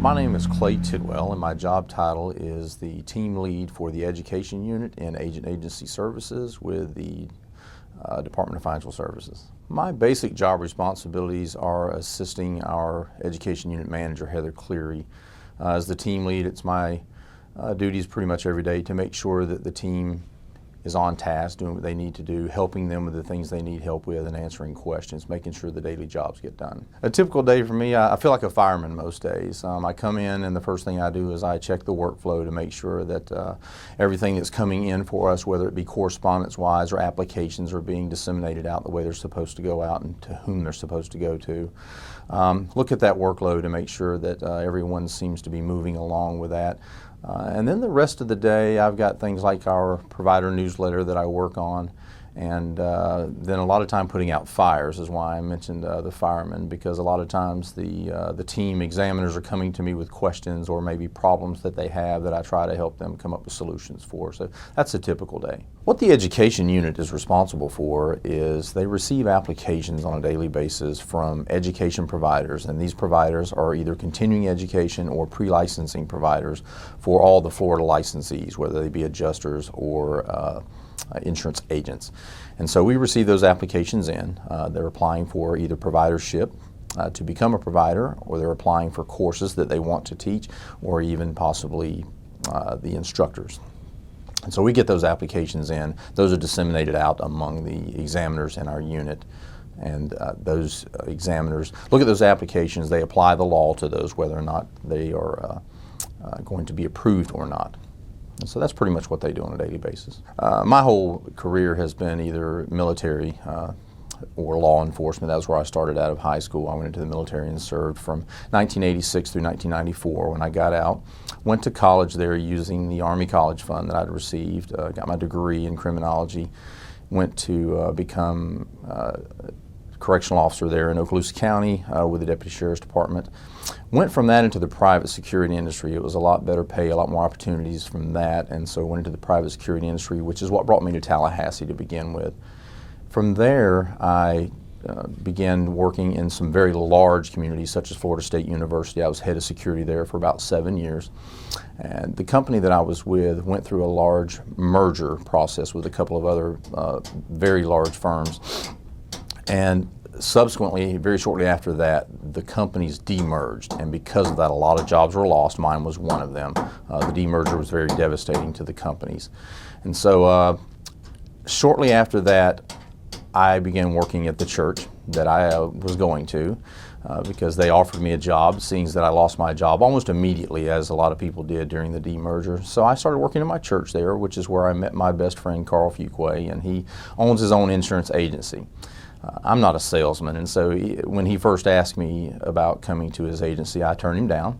My name is Clay Tidwell, and my job title is the team lead for the education unit in Agent Agency Services with the Department of Financial Services. My basic job responsibilities are assisting our education unit manager, Heather Cleary. As the team lead, it's my duties pretty much every day to make sure that the team is on task, doing what they need to do, helping them with the things they need help with, and answering questions, making sure the daily jobs get done. A typical day for me, I feel like a fireman most days. I come in and the first thing I do is I check the workflow to make sure that everything that's coming in for us, whether it be correspondence-wise or applications, are being disseminated out the way they're supposed to go out and to whom they're supposed to go to. Look at that workload to make sure that everyone seems to be moving along with that. And then the rest of the day, I've got things like our provider newsletter that I work on, and then a lot of time putting out fires is why I mentioned the firemen, because a lot of times the team examiners are coming to me with questions or maybe problems that they have that I try to help them come up with solutions for. So that's a typical day. What the education unit is responsible for is they receive applications on a daily basis from education providers, and these providers are either continuing education or pre-licensing providers for all the Florida licensees, whether they be adjusters or insurance agents. And so we receive those applications in. They're applying for either providership to become a provider, or they're applying for courses that they want to teach, or even possibly the instructors. And so we get those applications in. Those are disseminated out among the examiners in our unit. And those examiners look at those applications, they apply the law to those, whether or not they are going to be approved or not. And so that's pretty much what they do on a daily basis. My whole career has been either military or law enforcement. That was where I started out of high school. I went into the military and served from 1986 through 1994. When I got out, went to college there using the Army College Fund that I'd received, got my degree in criminology, went to become correctional officer there in Okaloosa County with the Deputy Sheriff's Department. Went from that into the private security industry. It was a lot better pay, a lot more opportunities from that, and so went into the private security industry, which is what brought me to Tallahassee to begin with. From there, I began working in some very large communities, such as Florida State University. I was head of security there for about 7 years. And the company that I was with went through a large merger process with a couple of other very large firms. And subsequently, very shortly after that, the companies demerged, and because of that, a lot of jobs were lost. Mine was one of them. The demerger was very devastating to the companies. And so shortly after that, I began working at the church that I was going to because they offered me a job, seeing that I lost my job almost immediately, as a lot of people did during the demerger. So I started working at my church there, which is where I met my best friend, Carl Fuquay, and he owns his own insurance agency. I'm not a salesman, and so when he first asked me about coming to his agency, I turned him down.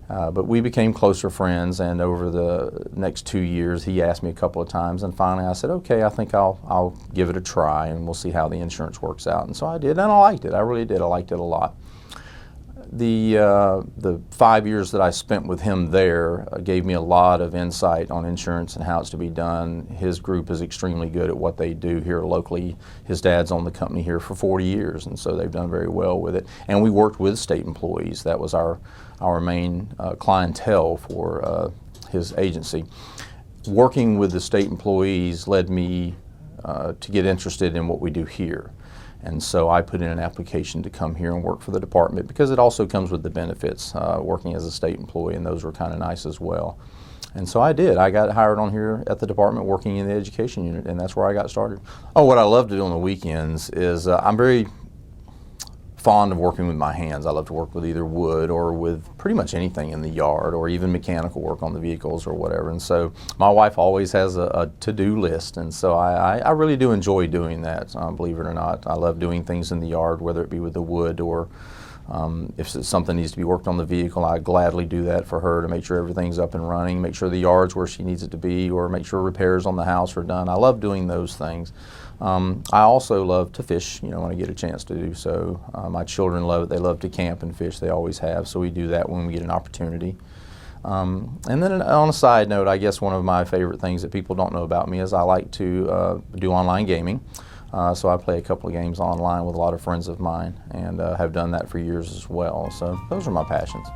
But we became closer friends, and over the next 2 years, he asked me a couple of times, and finally I said, okay, I think I'll give it a try, and we'll see how the insurance works out. And so I did, and I liked it. I really did. I liked it a lot. The 5 years that I spent with him there gave me a lot of insight on insurance and how it's to be done. His group is extremely good at what they do here locally. His dad's owned the company here for 40 years, and so they've done very well with it. And we worked with state employees. That was our main clientele for his agency. Working with the state employees led me to get interested in what we do here. And so I put in an application to come here and work for the department, because it also comes with the benefits, working as a state employee, and those were kind of nice as well. And so I did. I got hired on here at the department working in the education unit, and that's where I got started. Oh, what I love to do on the weekends is I'm very fond of working with my hands. I love to work with either wood or with pretty much anything in the yard, or even mechanical work on the vehicles or whatever. And so my wife always has a to-do list, and so I really do enjoy doing that, believe it or not. I love doing things in the yard, whether it be with the wood or if something needs to be worked on the vehicle, I gladly do that for her to make sure everything's up and running, make sure the yard's where she needs it to be, or make sure repairs on the house are done. I love doing those things. I also love to fish, when I get a chance to do so. My children love it. They love to camp and fish. They always have, so we do that when we get an opportunity. And then on a side note, I guess one of my favorite things that people don't know about me is I like to do online gaming. So I play a couple of games online with a lot of friends of mine, and have done that for years as well. So those are my passions.